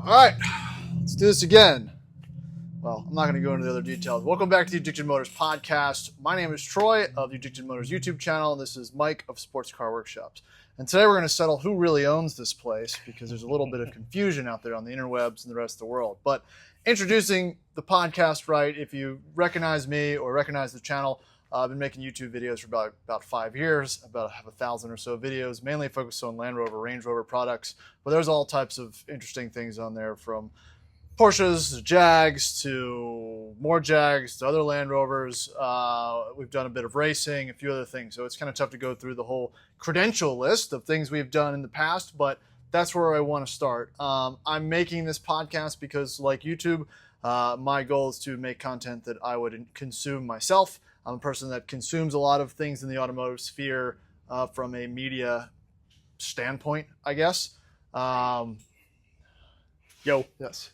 All right, let's do this again. Well, I'm not going to go into the other details. Welcome back to the Addicted Motors podcast. My name is Troy of the Addicted Motors YouTube channel, and this is Mike of Sportscar Workshops. And today we're going to settle who really owns this place because there's a little bit of confusion out there on the interwebs and the rest of the world. But introducing the podcast, right, if you recognize me or recognize the channel, I've been making YouTube videos for about 5 years, about 1,000 or so videos, mainly focused on Land Rover, Range Rover products. But there's all types of interesting things on there, from Porsches to Jags to more Jags to other Land Rovers. We've done a bit of racing, a few other things. So it's kind of tough to go through the whole credential list of things we've done in the past, but that's where I want to start. I'm making this podcast because, like YouTube, my goal is to make content that I would consume myself. I'm a person that consumes a lot of things in the automotive sphere from a media standpoint, I guess. Yes.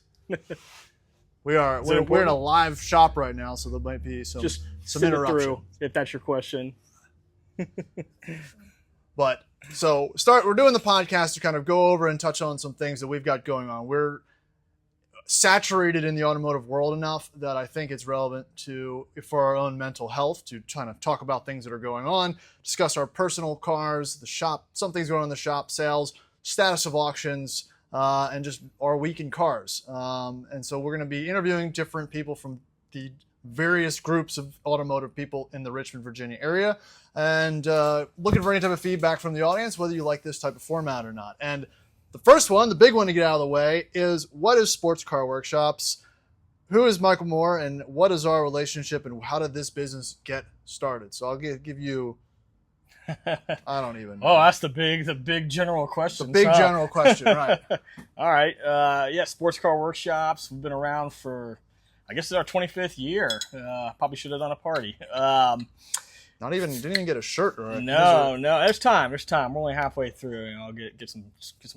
We're in a live shop right now, so there might be some interruption through, if that's your question. But we're doing the podcast to kind of go over and touch on some things that we've got going on. We're saturated in the automotive world enough that I think it's relevant for our own mental health to kind of talk about things that are going on, discuss our personal cars, the shop, some things going on in the shop, sales, status of auctions, and just our week in cars. And so we're going to be interviewing different people from the various groups of automotive people in the Richmond, Virginia area, and looking for any type of feedback from the audience, whether you like this type of format or not. And the first one, the big one to get out of the way, is what is Sportscar Workshops? Who is Michael Moore, and what is our relationship, and how did this business get started? So I'll give you, I don't even know. Oh, that's the big general question. The big general question, right. All right. Sportscar Workshops. We've been around for, I guess it's our 25th year. Probably should have done a party. Didn't even get a shirt, right? No. There's time. We're only halfway through. I'll get some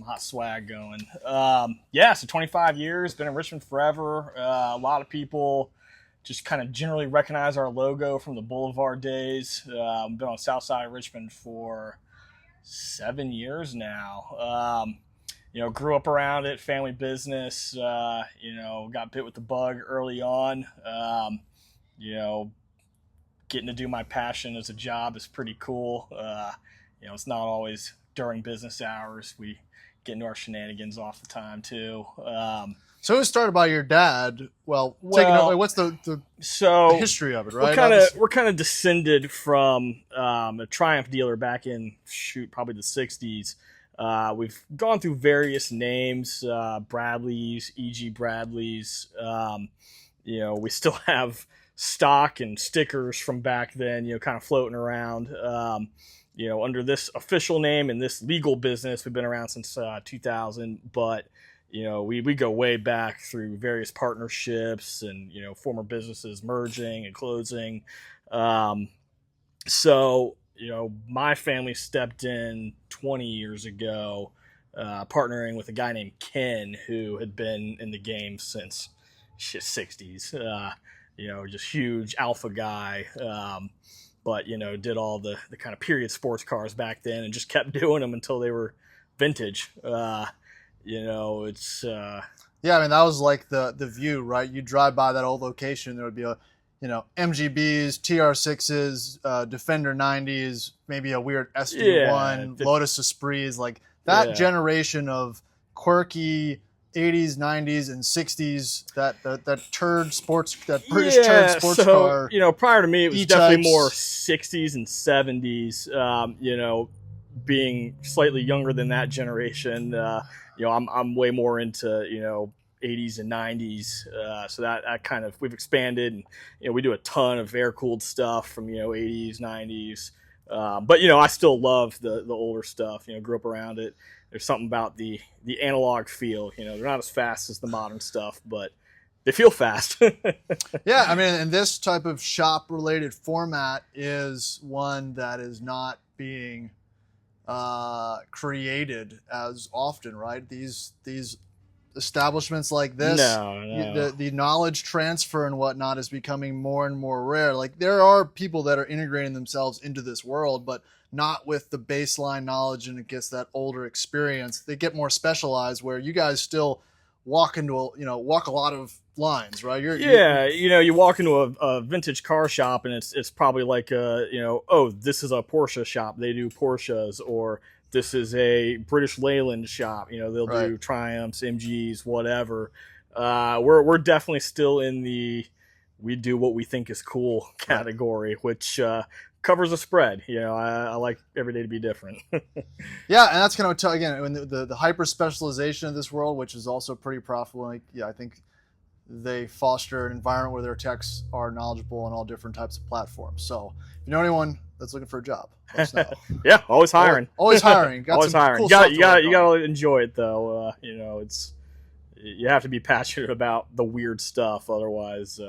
hot swag going. So 25 years. Been in Richmond forever. A lot of people just kind of generally recognize our logo from the Boulevard days. Been on the south side of Richmond for 7 years now. Grew up around it, family business. Got bit with the bug early on. Getting to do my passion as a job is pretty cool. It's not always during business hours. We get into our shenanigans off the time too. So it was started by your dad. What's the history of it, right? We're kind of descended from a Triumph dealer back in probably the 60s. We've gone through various names, Bradleys, E.G. Bradleys. We still have stock and stickers from back then, kind of floating around. Under this official name and this legal business, we've been around since 2000, but we go way back through various partnerships and former businesses merging and closing. My family stepped in 20 years ago, partnering with a guy named Ken, who had been in the game since 60s. Just huge alpha guy, but did all the kind of period sports cars back then and just kept doing them until they were vintage. That was like the view, right? You drive by that old location, there would be MGBs, TR6s, Defender 90s, maybe a weird SD1, Lotus Esprits, like that generation of quirky 80s, 90s, and 60s, that British turd sports car. Prior to me, it was E-types. Definitely more 60s and 70s. Being slightly younger than that generation, I'm way more into 80s and 90s. So that kind of, we've expanded, and we do a ton of air cooled stuff from 80s, 90s. But I still love the older stuff. Grew up around it. There's something about the analog feel. They're not as fast as the modern stuff, but they feel fast. Yeah, and this type of shop-related format is one that is not being created as often, right? These establishments like this, the knowledge transfer and whatnot is becoming more and more rare. Like, there are people that are integrating themselves into this world, but not with the baseline knowledge, and it gets that older experience. They get more specialized, where you guys still walk a lot of lines, right? You walk into a vintage car shop and it's probably like oh, this is a Porsche shop, they do Porsches, or this is a British Leyland shop, they'll Right. do Triumphs, MGs, whatever. We're definitely still in the we do what we think is cool category, which covers a spread. I like every day to be different. Yeah, and that's kind of again when the hyper specialization of this world, which is also pretty profitable. I think they foster an environment where their techs are knowledgeable on all different types of platforms. So if you know anyone that's looking for a job, let us know. Yeah, always hiring. Always hiring. Got always some hiring. Cool You gotta enjoy it though. You have to be passionate about the weird stuff, otherwise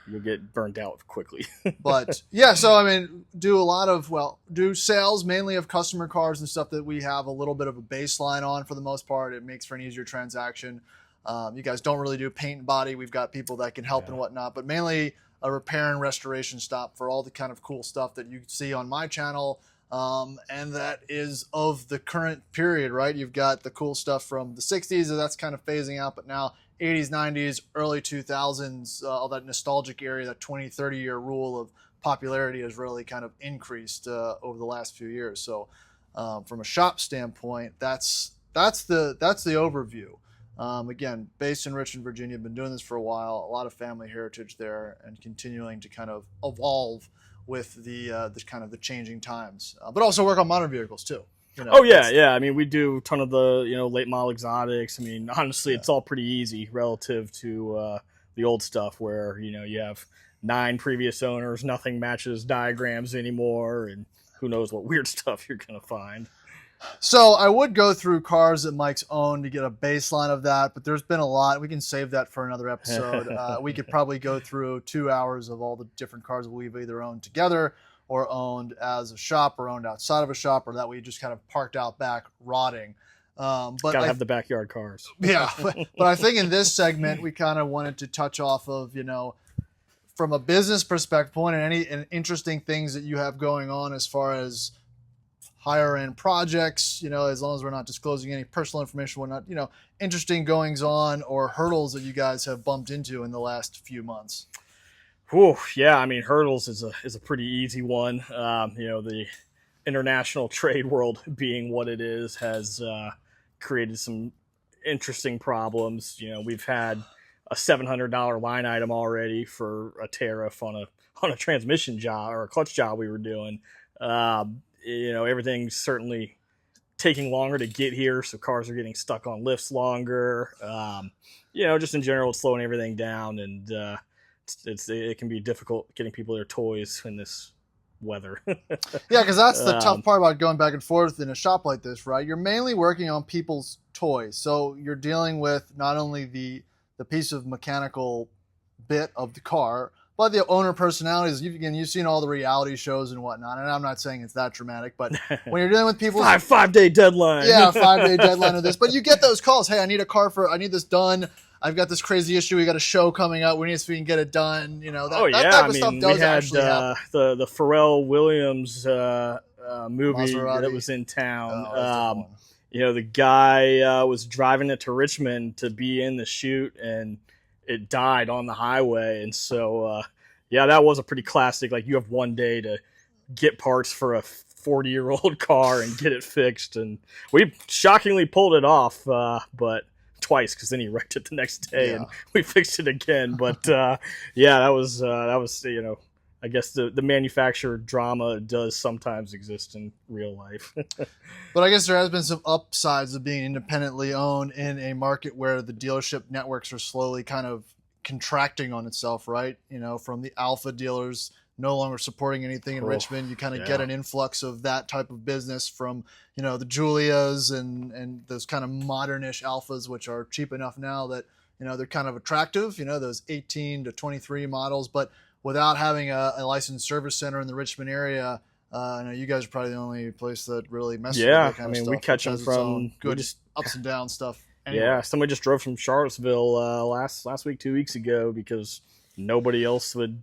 you'll get burnt out quickly. But yeah, so I mean, do sales mainly of customer cars and stuff that we have a little bit of a baseline on for the most part. It makes for an easier transaction. You guys don't really do paint and body. We've got people that can help and whatnot, but mainly a repair and restoration stop for all the kind of cool stuff that you see on my channel. And that is of the current period, right? You've got the cool stuff from the 60s, and that's kind of phasing out, but now 80s, 90s, early 2000s, all that nostalgic area, that 20, 30-year rule of popularity has really kind of increased over the last few years. So from a shop standpoint, that's the overview. Again, based in Richmond, Virginia, been doing this for a while, a lot of family heritage there, and continuing to kind of evolve with the kind of the changing times, but also work on modern vehicles too. I mean, we do a ton of the late model exotics. I mean, honestly, it's all pretty easy relative to the old stuff where you have 9 previous owners, nothing matches diagrams anymore, and who knows what weird stuff you're gonna find. So I would go through cars that Mike's owned to get a baseline of that, but there's been a lot. We can save that for another episode. We could probably go through 2 hours of all the different cars that we've either owned together or owned as a shop or owned outside of a shop, or that we just kind of parked out back rotting. But gotta have the backyard cars. Yeah, but I think in this segment we kind of wanted to touch off of from a business perspective point and any interesting things that you have going on as far as higher end projects, as long as we're not disclosing any personal information, whatnot, interesting goings on or hurdles that you guys have bumped into in the last few months. Whew, yeah, I mean, hurdles is a pretty easy one. The international trade world being what it is has created some interesting problems. We've had a $700 line item already for a tariff on a transmission job or a clutch job we were doing. Everything's certainly taking longer to get here, so cars are getting stuck on lifts longer. Just in general, it's slowing everything down, and it can be difficult getting people their toys in this weather. Yeah, because that's the tough part about going back and forth in a shop like this, right? You're mainly working on people's toys, so you're dealing with not only the piece of mechanical bit of the car, but the owner personalities. You've seen all the reality shows and whatnot, and I'm not saying it's that dramatic, but when you're dealing with people, 5-day deadline. Yeah, 5-day deadline of this. But you get those calls. Hey, I need this done. I've got this crazy issue. We got a show coming up. We need to see if we can get it done. That type of stuff does actually happen. The Pharrell Williams movie Maserati. That was in town. The guy was driving it to Richmond to be in the shoot, and it died on the highway. And so that was a pretty classic. Like, you have one day to get parts for a 40-year-old car and get it fixed, and we shockingly pulled it off, but twice, because then he wrecked it the next day and we fixed it again. But that was I guess the manufacturer drama does sometimes exist in real life. But I guess there has been some upsides of being independently owned in a market where the dealership networks are slowly kind of contracting on itself, right? From the alpha dealers no longer supporting anything in Richmond, you kind of get an influx of that type of business from, the Julias and those kind of modernish alphas, which are cheap enough now that, they're kind of attractive, those 18 to 23 models, but without having a licensed service center in the Richmond area, I know you guys are probably the only place that really messes with that kind of stuff. We catch them from good ups and downs stuff. Anyway. Yeah, somebody just drove from Charlottesville last week, 2 weeks ago, because nobody else would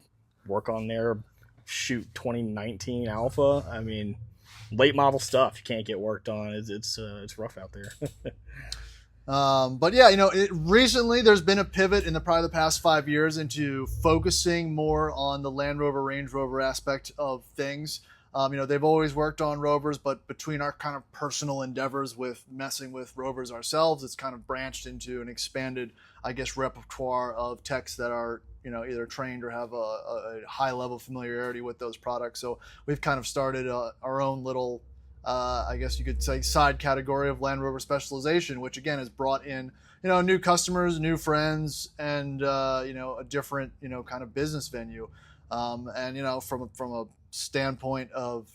work on their 2019 Alpha. I mean, late model stuff you can't get worked on. It's rough out there. But yeah, recently there's been a pivot in probably the past 5 years into focusing more on the Land Rover, Range Rover aspect of things. They've always worked on Rovers, but between our kind of personal endeavors with messing with Rovers ourselves, it's kind of branched into an expanded, I guess, repertoire of techs that are, either trained or have a high level of familiarity with those products. So we've kind of started our own little, I guess you could say, side category of Land Rover specialization, which again has brought in, new customers, new friends, and a different, kind of business venue. And from a standpoint of,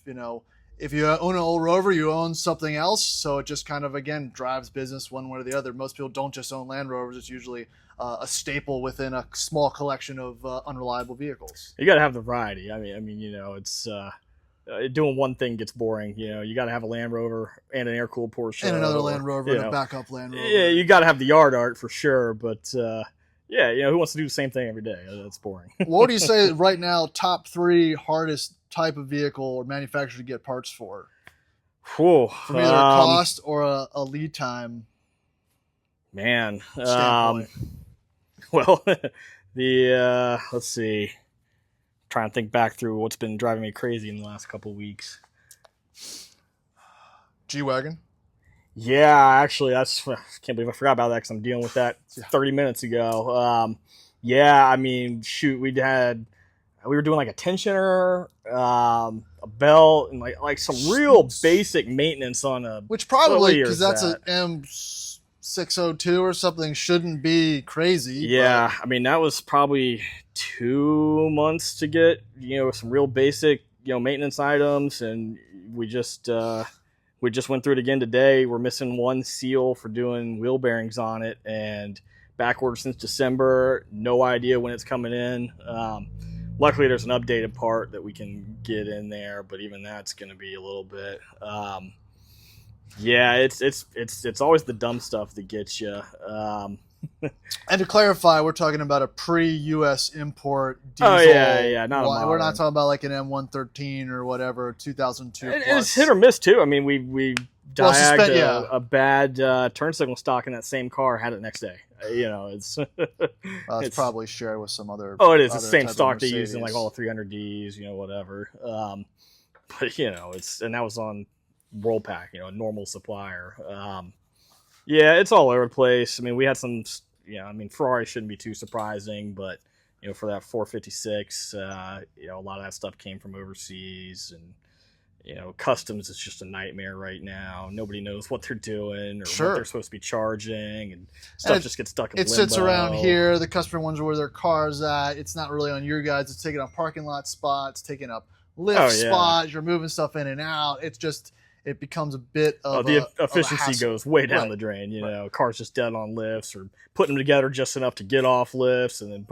if you own an old Rover, you own something else. So it just kind of, again, drives business one way or the other. Most people don't just own Land Rovers. It's usually a staple within a small collection of unreliable vehicles. You got to have the variety. I mean, it's doing one thing gets boring. You got to have a Land Rover and an air-cooled Porsche. And another Land Rover and a backup Land Rover. Yeah, you got to have the yard art for sure. But, yeah, who wants to do the same thing every day? That's boring. What do you say right now, top 3 hardest type of vehicle or manufacturer to get parts for? Whew, from either a cost or a lead time standpoint. Well, let's see. Trying to think back through what's been driving me crazy in the last couple of weeks. G-Wagon? Yeah, actually, I can't believe I forgot about that because I'm dealing with that 30 minutes ago. Yeah, I mean, shoot, we were doing like a tensioner, a belt, and like some real basic maintenance on a. Which probably, because that's an M602 or something, shouldn't be crazy. Yeah, but I mean, that was probably 2 months to get, some real basic, maintenance items, and we just went through it again today. We're missing one seal for doing wheel bearings on it, and back ordered since December. No idea when it's coming in. Luckily, there's an updated part that we can get in there, but even that's going to be a little bit. Yeah, it's always the dumb stuff that gets you. And to clarify, we're talking about a pre-U.S. import diesel. Oh yeah, not a modern. We're not talking about like an M113 or whatever, 2002 plus. It's hit or miss too. I mean, we diagged a bad turn signal stock in that same car, had it next day. It's it's probably shared with some other. Oh, it is the same stock they use in like all the 300Ds, whatever. But that was on Worldpac, a normal supplier. Yeah, it's all over the place. I mean, we had some. Ferrari shouldn't be too surprising, but for that 456, a lot of that stuff came from overseas, and customs is just a nightmare right now. Nobody knows what they're doing or what they're supposed to be charging, and stuff just gets stuck in limbo. It sits around here. The customer wonders where their car's at. It's not really on your guys. It's taking up parking lot spots, taking up lift spots. You're moving stuff in and out. It becomes a bit of the efficiency goes way down the drain. Cars just dead on lifts or putting them together just enough to get off lifts, and then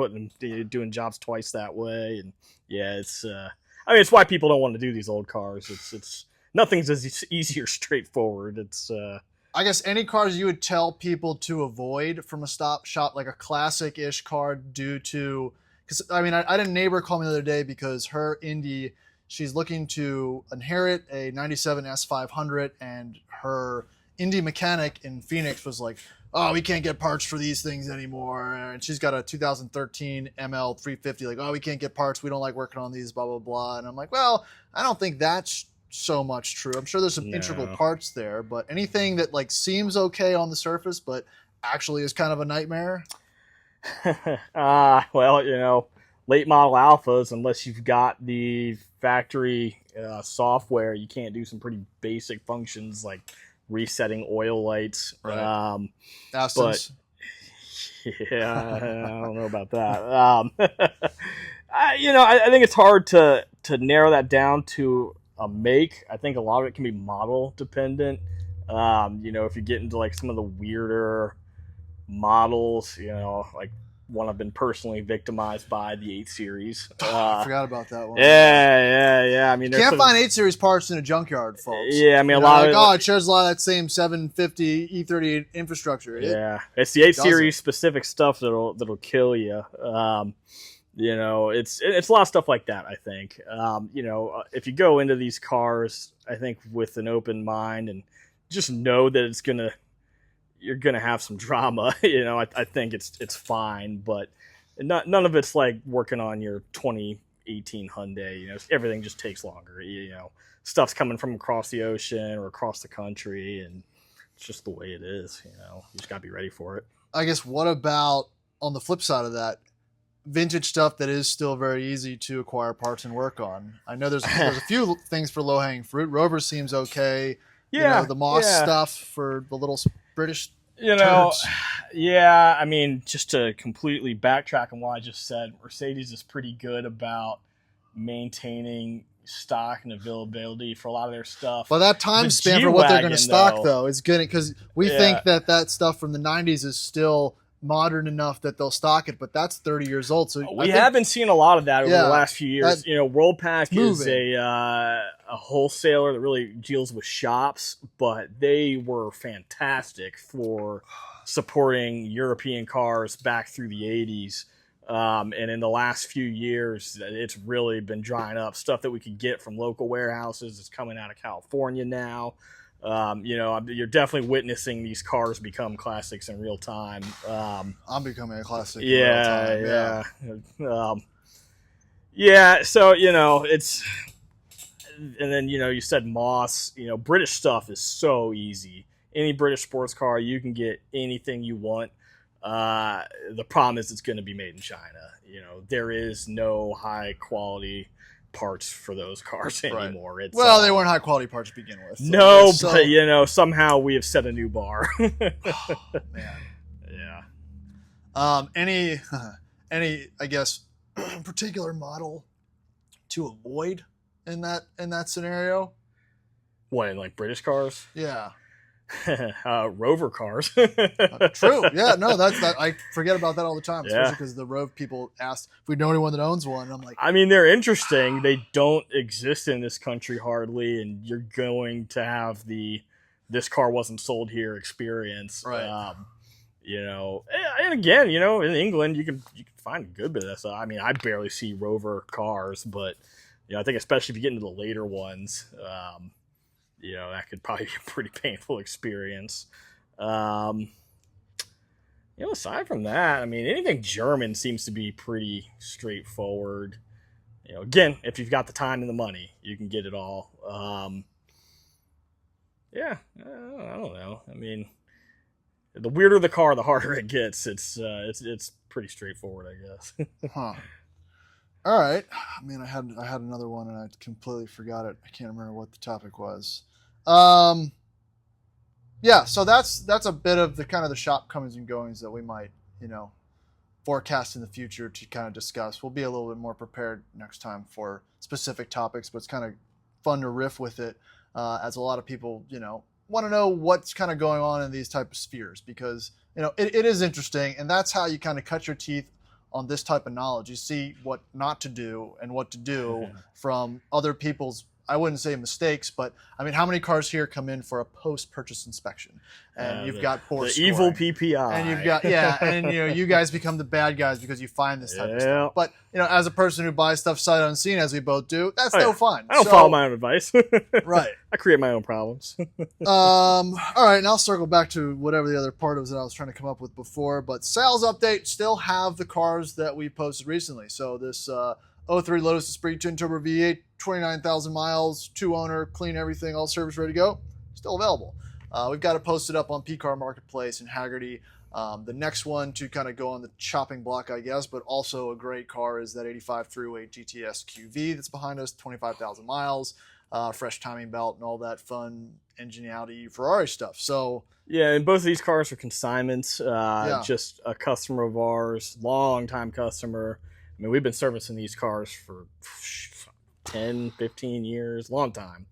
doing jobs twice that way. And yeah, it's why people don't want to do these old cars. It's nothing's as easy or straightforward. It's I guess any cars you would tell people to avoid from a stop shop, like a classic-ish car, due to, because I had a neighbor call me the other day because her Indy, she's looking to inherit a 97 S500, and her Indy mechanic in Phoenix was like, oh, we can't get parts for these things anymore. And she's got a 2013 ML 350, like, oh, we can't get parts. We don't like working on these, blah, blah, blah. And I'm like, well, I don't think that's so much true. I'm sure there's some integral parts there, but anything that like seems okay on the surface, but actually is kind of a nightmare. Well, late model Alphas, unless you've got the factory software, you can't do some pretty basic functions like resetting oil lights. Right. But yeah, I don't know about that. I think it's hard to narrow that down to a make. I think a lot of it can be model dependent. If you get into like some of the weirder models, like one I've been personally victimized by, the 8 Series. I forgot about that one. Yeah. I mean, you can't find 8 Series parts in a junkyard, folks. Yeah, a lot of it shares a lot of that same 750 E38 infrastructure. It's the 8 Series specific stuff that'll kill you. It's a lot of stuff like that, I think. If you go into these cars, I think with an open mind and just know that it's gonna, you're gonna have some drama. I think it's fine, but none of it's like working on your 2018 Hyundai. Everything just takes longer. Stuff's coming from across the ocean or across the country, and it's just the way it is. You just gotta be ready for it. I guess, what about on the flip side of that, vintage stuff that is still very easy to acquire parts and work on? I know there's a few things for low hanging fruit. Rover seems okay. Yeah, the Moss stuff for the little British. Yeah. I mean, just to completely backtrack on what I just said, Mercedes is pretty good about maintaining stock and availability for a lot of their stuff. But that time span for what they're going to stock, though, is good, because we think that stuff from the 90s is still modern enough that they'll stock it, but that's 30 years old. So we have been seeing a lot of that over the last few years. WorldPack is a wholesaler that really deals with shops, but they were fantastic for supporting European cars back through the 80s. And in the last few years, it's really been drying up. Stuff that we could get from local warehouses is coming out of California now. You're definitely witnessing these cars become classics in real time. I'm becoming a classic. Yeah. So, it's, and then, you said Moss, British stuff is so easy. Any British sports car, you can get anything you want. The problem is it's going to be made in China. There is no high quality parts for those cars anymore. Right. They weren't high quality parts to begin with. But somehow we have set a new bar. Oh, man. Yeah. Any I guess particular model to avoid in that scenario? What, in like British cars? Yeah. Rover cars. True. Yeah, no, I forget about that all the time, especially because the Rove people ask if we know anyone that owns one. And I'm like, I mean, they're interesting. They don't exist in this country hardly, and you're going to have this car wasn't sold here experience. Right. And again, in England you can find a good bit of that stuff. I mean, I barely see Rover cars, but I think especially if you get into the later ones, that could probably be a pretty painful experience. Aside from that, I mean, anything German seems to be pretty straightforward. Again, if you've got the time and the money, you can get it all. I don't know. I mean, the weirder the car, the harder it gets. It's pretty straightforward, I guess. Huh. All right. I mean, I had another one and I completely forgot it. I can't remember what the topic was. So that's a bit of the kind of the shop comings and goings that we might, forecast in the future to kind of discuss. We'll be a little bit more prepared next time for specific topics, but it's kind of fun to riff with it, as a lot of people, want to know what's kind of going on in these type of spheres, because, it is interesting, and that's how you kind of cut your teeth on this type of knowledge. You see what not to do and what to do from other people's, I wouldn't say mistakes, but I mean, how many cars here come in for a post-purchase inspection, and you've got poor the evil PPI, and you've got and you guys become the bad guys because you find this type of stuff. But as a person who buys stuff sight unseen, as we both do, that's no fun. I don't follow my own advice. Right. I create my own problems. All right, and I'll circle back to whatever the other part was that I was trying to come up with before. But sales update, still have the cars that we posted recently. So this 03 Lotus Esprit Twin Turbo V8, 29,000 miles, 2-owner, clean everything, all service ready to go, still available. We've got it posted up on P-Car Marketplace and Haggerty. The next one to kind of go on the chopping block, I guess, but also a great car is that 85 308 GTS QV that's behind us, 25,000 miles, fresh timing belt and all that fun Engineality Ferrari stuff. So yeah, and both of these cars are consignments. Just a customer of ours, long-time customer. I mean, we've been servicing these cars for 10, 15 years, long time.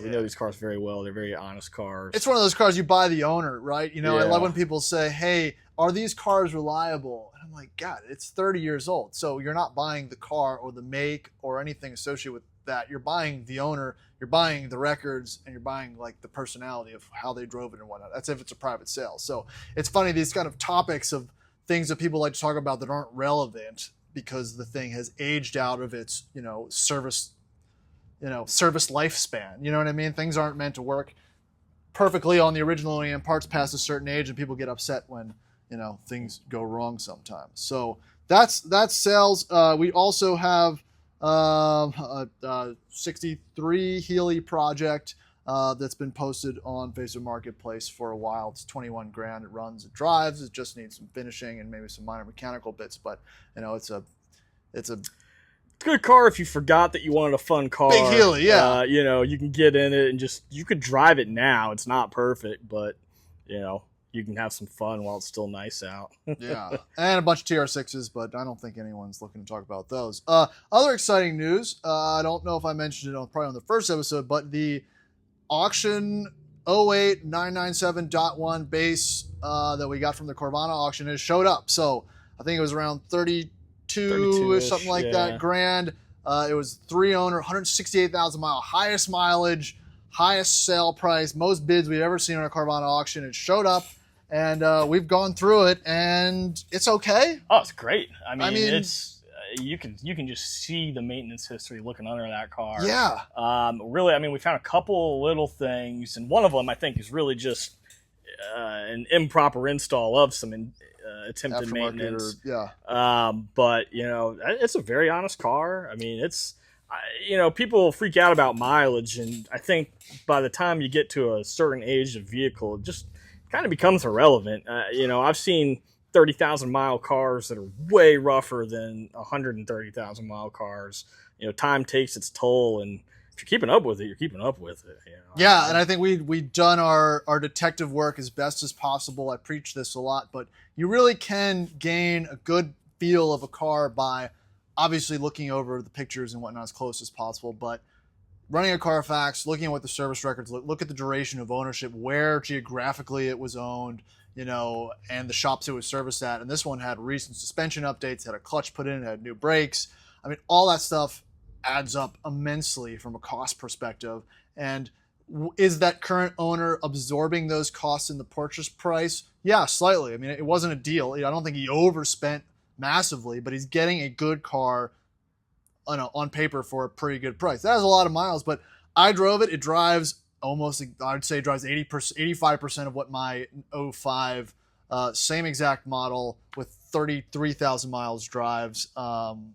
We know these cars very well. They're very honest cars. It's one of those cars you buy the owner, right? I love when people say, hey, are these cars reliable? And I'm like, God, it's 30 years old. So you're not buying the car or the make or anything associated with that. You're buying the owner, you're buying the records, and you're buying like the personality of how they drove it and whatnot. That's if it's a private sale. So it's funny, these kind of topics of things that people like to talk about that aren't relevant because the thing has aged out of its, service lifespan. You know what I mean? Things aren't meant to work perfectly on the original OEM parts past a certain age, and people get upset when things go wrong sometimes. So that's sales. We also have a 63 Healy project that's been posted on Facebook Marketplace for a while. It's 21 grand. It runs, it drives. It just needs some finishing and maybe some minor mechanical bits. But it's a good car if you forgot that you wanted a fun car. Big Healy, yeah. You can get in it and you could drive it now. It's not perfect, but you can have some fun while it's still nice out. Yeah, and a bunch of TR6s, but I don't think anyone's looking to talk about those. Other exciting news, I don't know if I mentioned it probably on the first episode, but the auction 08997.1 base that we got from the Carvana auction has showed up. So I think it was around 32-ish, something like that, grand. It was 3-owner, 168,000 mile, highest mileage, highest sale price, most bids we've ever seen on a Carvana auction. It showed up, and we've gone through it, and it's okay. Oh, it's great. I mean it's you can just see the maintenance history looking under that car. Yeah. Really, we found a couple little things, and one of them I think is really just an improper install of some attempted maintenance. But it's a very honest car. I mean, it's people freak out about mileage, and I think by the time you get to a certain age of vehicle, it just kind of becomes irrelevant. I've seen 30,000 mile cars that are way rougher than 130,000 mile cars. Time takes its toll, and if you're keeping up with it, you're keeping up with it. Yeah, and I think we've done our detective work as best as possible. I preach this a lot, but you really can gain a good feel of a car by obviously looking over the pictures and whatnot as close as possible, but running a Carfax, looking at what the service records look at the duration of ownership, where geographically it was owned, and the shops it was serviced at. And this one had recent suspension updates, had a clutch put in, had new brakes. I mean, all that stuff adds up immensely from a cost perspective. And is that current owner absorbing those costs in the purchase price? Yeah, slightly. I mean, it wasn't a deal. I don't think he overspent massively, but he's getting a good car on paper for a pretty good price. That has a lot of miles, but I drove it. It drives almost, I'd say, drives 85% of what my 05 same exact model with 33,000 miles drives, and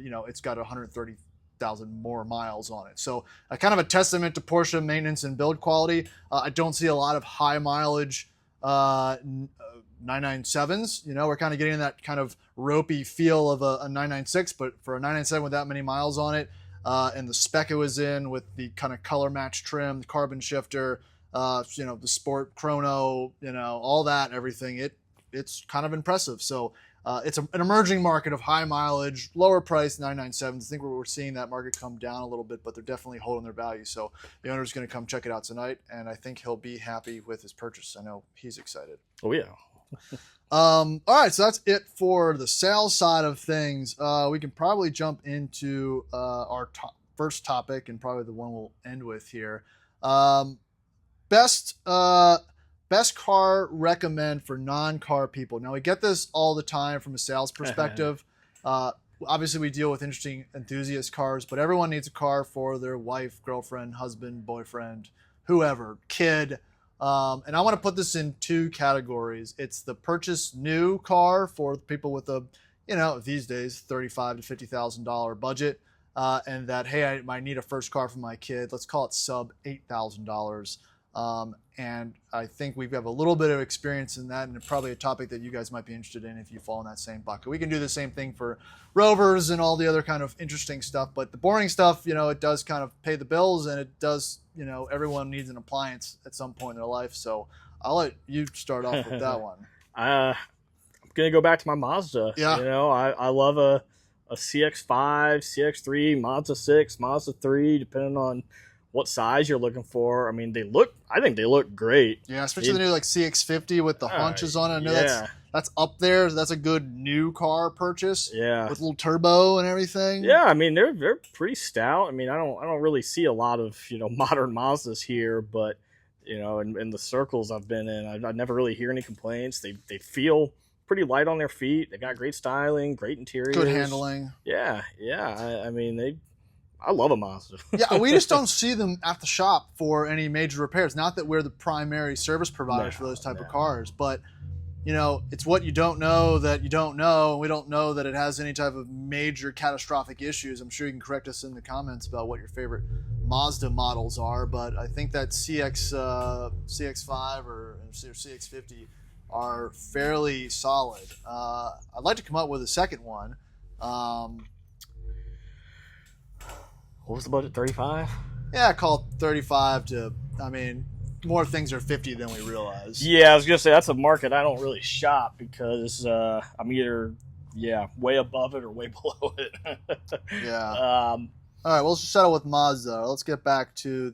it's got 130,000 more miles on it. So kind of a testament to Porsche maintenance and build quality. I don't see a lot of high mileage 997s. We're kind of getting that kind of ropey feel of a 996, but for a 997 with that many miles on it, and the spec it was in with the kind of color match trim, the carbon shifter, the sport chrono, all that, everything, it's kind of impressive. So it's an emerging market of high mileage, lower price 997s. I think we're seeing that market come down a little bit, but they're definitely holding their value. So the owner's going to come check it out tonight, and I think he'll be happy with his purchase. I know he's excited. Oh yeah. All right, so that's it for the sales side of things. We can probably jump into our first topic, and probably the one we'll end with here. Best car recommend for non-car people. Now, we get this all the time from a sales perspective. Obviously, we deal with interesting enthusiast cars, but everyone needs a car for their wife, girlfriend, husband, boyfriend, whoever, kid. And I want to put this in two categories. It's the purchase new car for people with a, these days, $35,000 to $50,000 budget, and that, hey, I might need a first car for my kid. Let's call it sub $8,000. And I think we have a little bit of experience in that, and probably a topic that you guys might be interested in if you fall in that same bucket. We can do the same thing for Rovers and all the other kind of interesting stuff, but the boring stuff, it does kind of pay the bills, and it does, everyone needs an appliance at some point in their life. So I'll let you start off with that one. I'm going to go back to my Mazda. Yeah. I love a CX-5, CX-3, Mazda 6, Mazda 3, depending on what size you're looking for. I mean, I think they look great. Yeah, especially the new CX-50 with the haunches on it. I know that's up there. That's a good new car purchase. Yeah. With a little turbo and everything. Yeah, I mean, they're pretty stout. I mean, I don't really see a lot of, modern Mazdas here, but in the circles I've been in, I never really hear any complaints. They feel pretty light on their feet. They got great styling, great interiors. Good handling. Yeah. I mean, I love a Mazda. Yeah, we just don't see them at the shop for any major repairs. Not that we're the primary service providers for those type of cars, but it's what you don't know that you don't know, and we don't know that it has any type of major catastrophic issues. I'm sure you can correct us in the comments about what your favorite Mazda models are, but I think that CX-5 or CX-50 are fairly solid. I'd like to come up with a second one. What was the budget? 35? Yeah, call it 35 to, more things are 50 than we realize. Yeah, I was going to say that's a market I don't really shop because I'm either, way above it or way below it. Yeah. All right, well, let's just settle with Mazda. Let's get back to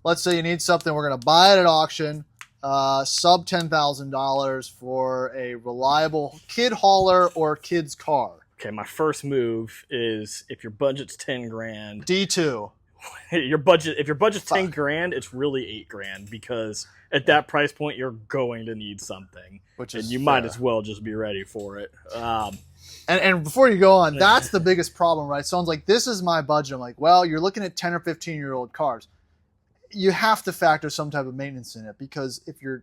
let's say you need something. We're going to buy it at auction, sub $10,000 for a reliable kid hauler or kid's car. Okay, my first move is if your budget's $10,000. D2. If your budget's $10,000, it's really $8,000 because at that price point you're going to need something, and you might as well just be ready for it. And before you go on, that's the biggest problem, right? Someone's like, "This is my budget." I'm like, "Well, you're looking at 10 or 15-year-old cars. You have to factor some type of maintenance in it because you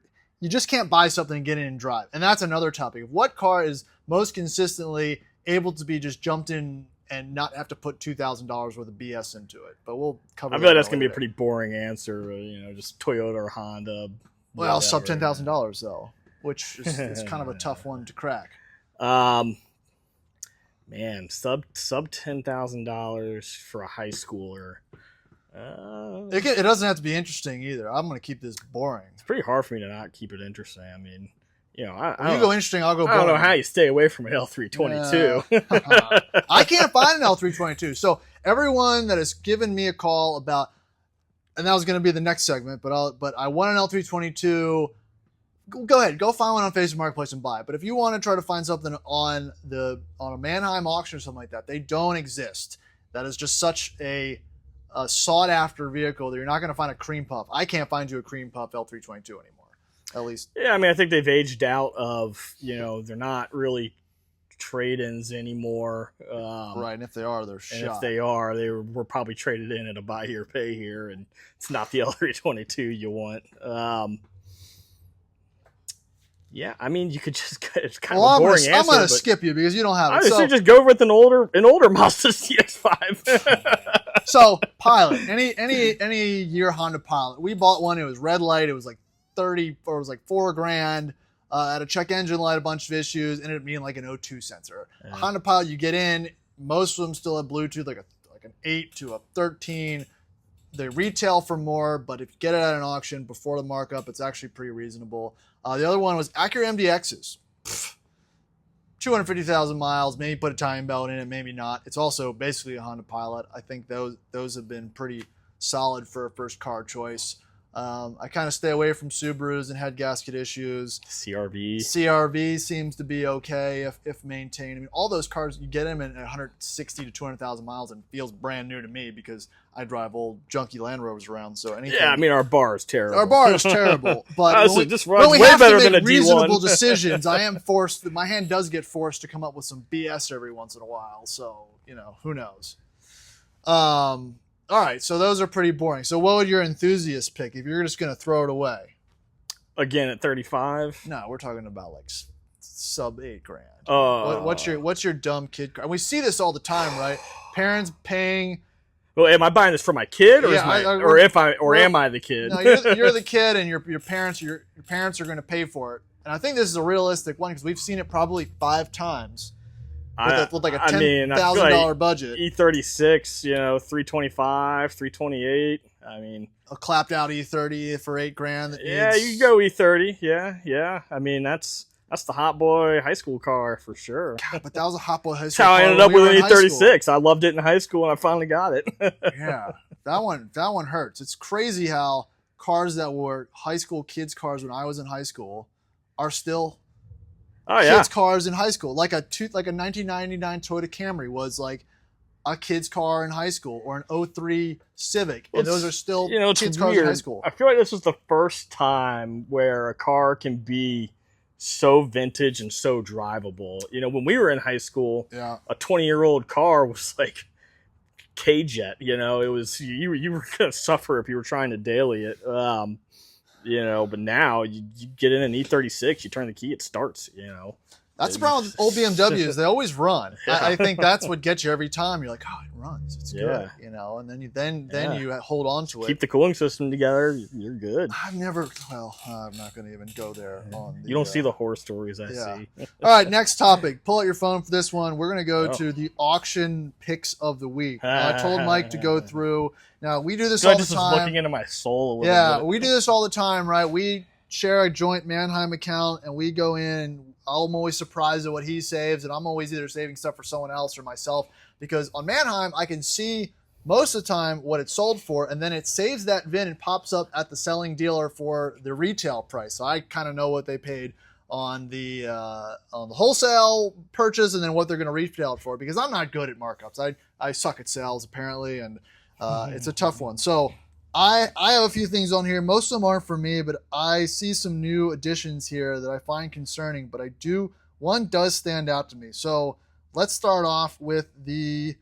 just can't buy something and get in and drive." And that's another topic. What car is most consistently able to be just jumped in and not have to put $2,000 worth of BS into it? But we'll cover. I feel like that's gonna be a pretty boring answer. Just Toyota or Honda. Well, sub $10,000 though, which is kind of a tough one to crack. Man, sub $10,000 for a high schooler. It doesn't have to be interesting either. I'm going to keep this boring. It's pretty hard for me to not keep it interesting. I mean, you go interesting, I'll go boring. I don't know how you stay away from an L322. I can't find an L322. So everyone that has given me a call about, and that was going to be the next segment, but I want an L322. Go ahead, go find one on Facebook Marketplace and buy it. But if you want to try to find something on a Manheim auction or something like that, they don't exist. That is just such a sought after vehicle that you're not going to find a cream puff. I can't find you a cream puff L322 anymore. At least. Yeah, I think they've aged out of, they're not really trade-ins anymore. Right, and if they are, they're shot. And if they are, they were probably traded in at a buy here, pay here, and it's not the L322 you want. You could just, it's kind of a boring answer. I'm going to skip you because you don't have it. I would just go with an older Mazda CX-5. So, Pilot, any year Honda Pilot. We bought one, it was red light, it was like $4,000, had a check engine light, a bunch of issues, ended up being like an O2 sensor. Yeah. A Honda Pilot, you get in, most of them still have Bluetooth, like an 8 to a 13. They retail for more, but if you get it at an auction before the markup, it's actually pretty reasonable. The other one was Acura MDXs. 250,000 miles, maybe put a timing belt in it, maybe not. It's also basically a Honda Pilot. I think those have been pretty solid for a first car choice. I kind of stay away from Subarus and head gasket issues. CRV seems to be okay if maintained. I mean, all those cars, you get them at 160 to 200,000 miles and it feels brand new to me because I drive old junky Land Rovers around. So anything. Yeah, I mean, our bar is terrible. Our bar is terrible. But honestly, when this runs we way have better to than a make D1. reasonable decisions, I am forced. My hand does get forced to come up with some BS every once in a while. So, who knows? All right, so those are pretty boring. So what would your enthusiast pick if you're just going to throw it away? Again, at 35? No, we're talking about like sub $8,000. What's your dumb kid car? And we see this all the time, right? Parents paying. Well, am I buying this for my kid, or am I the kid? No, you're the kid, and your parents are going to pay for it. And I think this is a realistic one because we've seen it probably 5 times. With like a $10,000 budget. E36, 325, 328. I mean, a clapped out E30 for $8,000. Yeah, you can go E30. Yeah. I mean, that's the hot boy high school car for sure. God, but that was a hot boy high school car. That's how I ended up with an E36. I loved it in high school, and I finally got it. Yeah, that one hurts. It's crazy how cars that were high school kids' cars when I was in high school are still. Kids' cars in high school, like a 1999 Toyota Camry was like a kid's car in high school, or an 03 Civic, and those are still kids' cars in high school. I feel like this was the first time where a car can be so vintage and so drivable. When we were in high school, a 20-year-old car was like K-Jet. You know, it was you were gonna suffer if you were trying to daily it. You know, but now you get in an E36, you turn the key, it starts. You know. That's the problem with old BMWs. They always run. Yeah. I think that's what gets you every time. You're like, oh, it runs. It's good, you know. And then you hold on to it. Keep the cooling system together. You're good. I'm not going to even go there. You don't see the horror stories I see. All right, next topic. Pull out your phone for this one. We're going to go to the auction picks of the week. I told Mike to go through. Now, we do this all the time. I was looking into my soul a little bit. We do this all the time, right? We share a joint Mannheim account, and we go in. I'm always surprised at what he saves, and I'm always either saving stuff for someone else or myself, because on Mannheim, I can see most of the time what it sold for, and then it saves that VIN and pops up at the selling dealer for the retail price. So I kind of know what they paid on the wholesale purchase and then what they're going to retail it for, because I'm not good at markups. I suck at sales, apparently, and it's a tough one. So I have a few things on here. Most of them aren't for me, but I see some new additions here that I find concerning. But one does stand out to me. So let's start off with the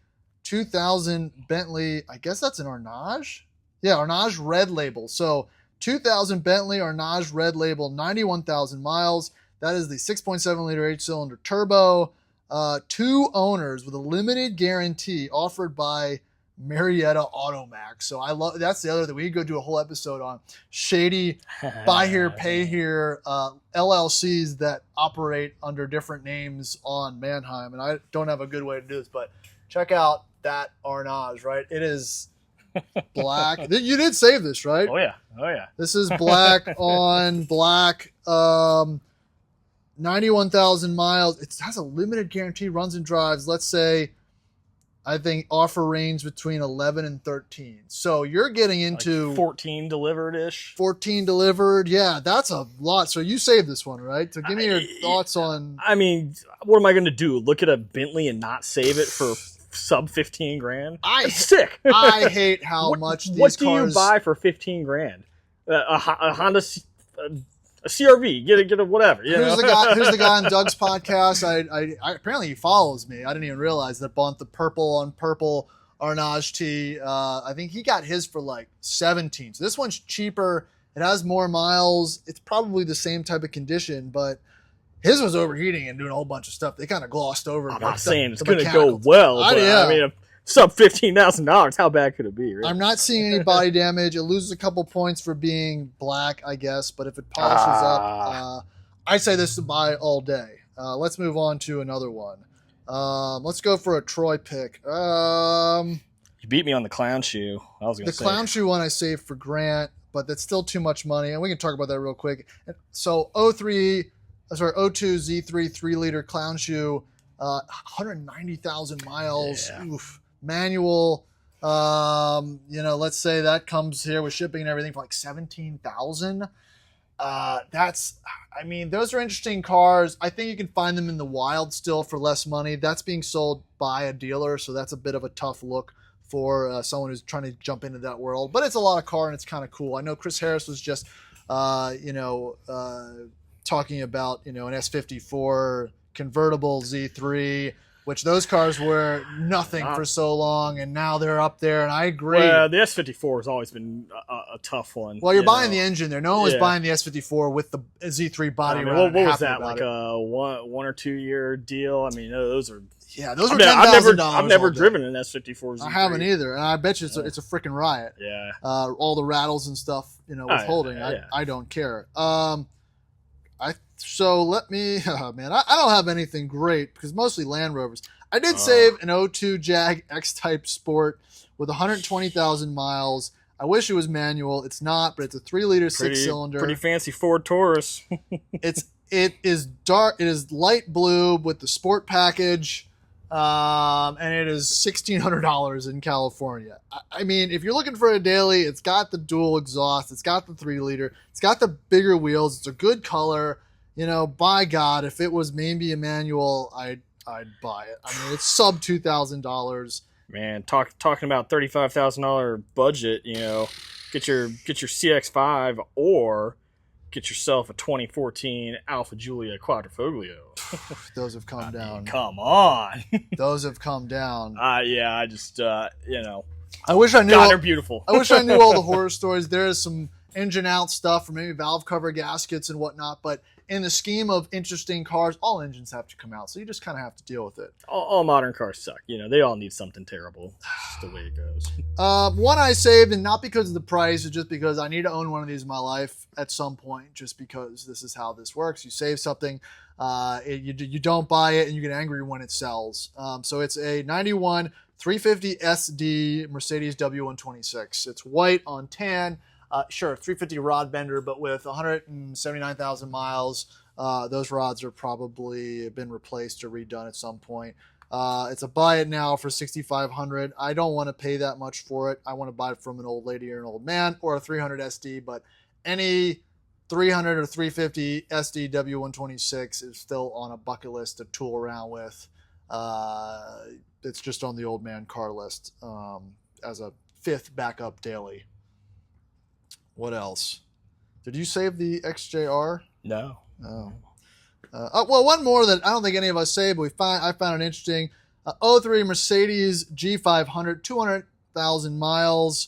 2000 Bentley. I guess that's an Arnage. Yeah, Arnage Red Label. So 2000 Bentley Arnage Red Label, 91,000 miles. That is the 6.7 liter 8-cylinder turbo. 2 owners with a limited guarantee offered by Marietta Automax. So that's the other thing. We could go do a whole episode on shady buy here, pay here LLCs that operate under different names on Mannheim. And I don't have a good way to do this, but check out that Arnage, right? It is black. You did save this, right? Oh yeah. This is black on black. 91,000 miles. It has a limited guarantee, runs and drives. Let's say, I think offer range between 11 and 13. So you're getting into like 14 delivered-ish. 14 delivered. Yeah, that's a lot. So you saved this one, right? So give me your thoughts on. I mean, what am I going to do? Look at a Bentley and not save it for sub 15 grand? That's sick. I hate how much these what cars. Do you buy for 15 grand? A Honda. A CRV, get a whatever. Who's the guy on Doug's podcast? I apparently he follows me. I didn't even realize that bought the purple on purple Arnage T. I think he got his for like 17. So this one's cheaper. It has more miles. It's probably the same type of condition, but his was overheating and doing a whole bunch of stuff. They kind of glossed over. I'm not saying it's going to go well, but I mean, sub $15,000. How bad could it be? Really? I'm not seeing any body damage. It loses a couple points for being black, I guess. But if it polishes up, I say this to buy all day. Let's move on to another one. Let's go for a Troy pick. You beat me on the clown shoe. I was going to say the clown shoe one I saved for Grant, but that's still too much money, and we can talk about that real quick. So 02 Z3 3-liter clown shoe, 190,000 miles. Yeah. Oof. Manual, let's say that comes here with shipping and everything for like 17,000. Those are interesting cars. I think you can find them in the wild still for less money. That's being sold by a dealer, so that's a bit of a tough look for someone who's trying to jump into that world. But it's a lot of car and it's kind of cool. I know Chris Harris was just, talking about, an S54 convertible Z3. Which those cars were nothing for so long, and now they're up there, and I agree. Well, the S54 has always been a tough one. Well, you're buying the engine there. No one was buying the S54 with the Z3 body. What was that, like a 1 or 2 year deal? I mean, those are... Yeah, those are $10,000. I've never driven an S54 Z3. I haven't either, and I bet you it's a freaking riot. Yeah. All the rattles and stuff, withholding. I don't care. So let me, I don't have anything great because mostly Land Rovers. I did save an 02 Jag X-Type Sport with 120,000 miles. I wish it was manual. It's not, but it's a 3-liter 6-cylinder. Pretty fancy Ford Taurus. It is dark. It is light blue with the sport package, and it is $1,600 in California. I mean, if you're looking for a daily, it's got the dual exhaust. It's got the 3-liter. It's got the bigger wheels. It's a good color. By God, if it was maybe a manual, I'd buy it. I mean, it's sub $2,000. Man, talking about $35,000 budget. Get your CX-5 or get yourself a 2014 Alfa Giulia Quadrifoglio. Those have come down. Come on. Those have come down. Yeah, I just, you know. I wish I knew. God, they're beautiful. I wish I knew all the horror stories. There is some engine out stuff, or maybe valve cover gaskets and whatnot. But in the scheme of interesting cars, all engines have to come out, so you just kind of have to deal with it. All modern cars suck. You know, they all need something terrible. It's just the way it goes. One I saved, and not because of the price, it's just because I need to own one of these in my life at some point, just because this is how this works. You save something, you don't buy it, and you get angry when it sells. So it's a 91 350 SD Mercedes W126. It's white on tan. Sure, 350 rod bender, but with 179,000 miles, those rods are probably been replaced or redone at some point. It's a buy it now for $6,500. I don't want to pay that much for it. I want to buy it from an old lady or an old man, or a 300 SD, but any 300 or 350 SD W126 is still on a bucket list to tool around with. It's just on the old man car list as a fifth backup daily. What else? Did you save the XJR? No. Oh. Well, one more that I don't think any of us saved, but I found it interesting. 03 Mercedes G500, 200,000 miles.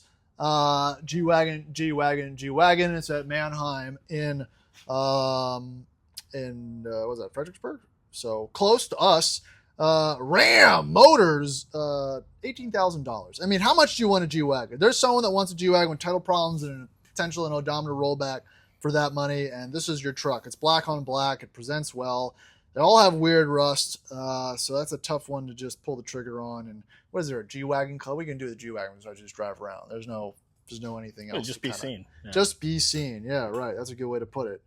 G-Wagon. It's at Mannheim in what was that, Fredericksburg? So close to us. Ram Motors, $18,000. I mean, how much do you want a G-Wagon? There's someone that wants a G-Wagon with title problems and potential an odometer rollback for that money, and this is your truck. It's black on black. It presents well. They all have weird rust, so that's a tough one to just pull the trigger on. And what is there, a G-Wagon club? We can do the G-Wagon so I just drive around. There's no anything else. Just be seen. Yeah. Just be seen. Yeah, right. That's a good way to put it.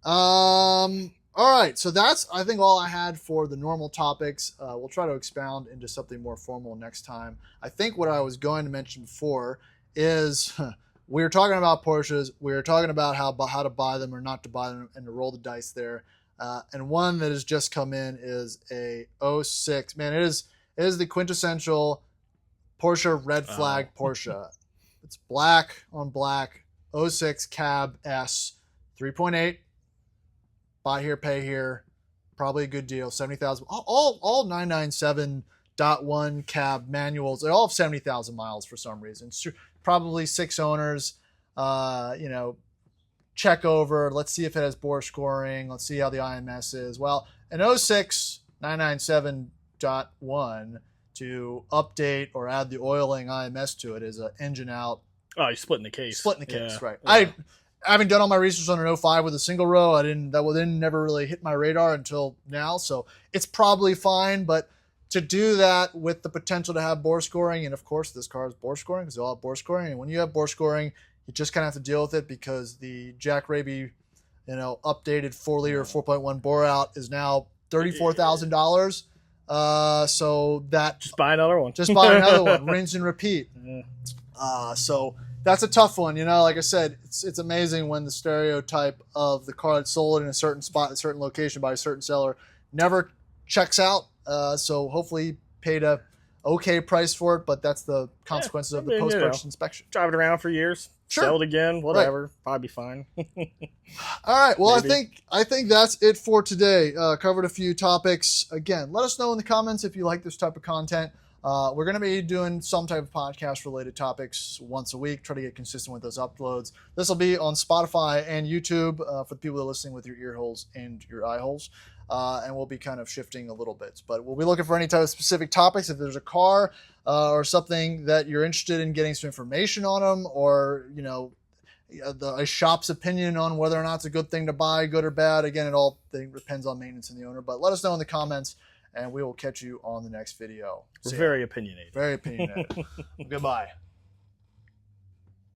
All right, so that's, I think, all I had for the normal topics. We'll try to expound into something more formal next time. I think what I was going to mention before is we were talking about Porsches. We were talking about how to buy them or not to buy them and to roll the dice there. And one that has just come in is a 06. Man, it is the quintessential Porsche red flag Porsche. It's black on black, 06 Cab S, 3.8. Buy here, pay here. Probably a good deal. 70,000. All 997.1 cab manuals. They all have 70,000 miles for some reason. Probably 6 owners. Check over. Let's see if it has bore scoring. Let's see how the IMS is. Well, an 06 997.1 to update or add the oiling IMS to it is an engine out. Oh, you're splitting the case. Splitting the case, yeah. right. Yeah. I haven't done all my research on an 05 with a single row. That never really hit my radar until now. So it's probably fine, but to do that with the potential to have bore scoring, and of course this car is bore scoring because they all have bore scoring. And when you have bore scoring, you just kind of have to deal with it because the Jack Raby, updated 4-liter 4.1 bore out is now $34,000. So that just buy another one. Just buy another one. Rinse and repeat. So that's a tough one. Like I said, it's amazing when the stereotype of the car that's sold in a certain spot, a certain location by a certain seller never checks out. So hopefully you paid a okay price for it, but that's the consequences of the post-purchase inspection. Drive it around for years. Sure. Sell it again, whatever. Right. Probably be fine. All right. Well, Maybe. I think that's it for today. Covered a few topics. Again, let us know in the comments if you like this type of content. We're going to be doing some type of podcast related topics once a week. Try to get consistent with those uploads. This will be on Spotify and YouTube for the people that are listening with your ear holes and your eye holes. And we'll be kind of shifting a little bit. But we'll be looking for any type of specific topics. If there's a car or something that you're interested in getting some information on them, or a shop's opinion on whether or not it's a good thing to buy, good or bad. Again, it all depends on maintenance and the owner. But let us know in the comments, and we will catch you on the next video. We're very opinionated. Very opinionated. Goodbye.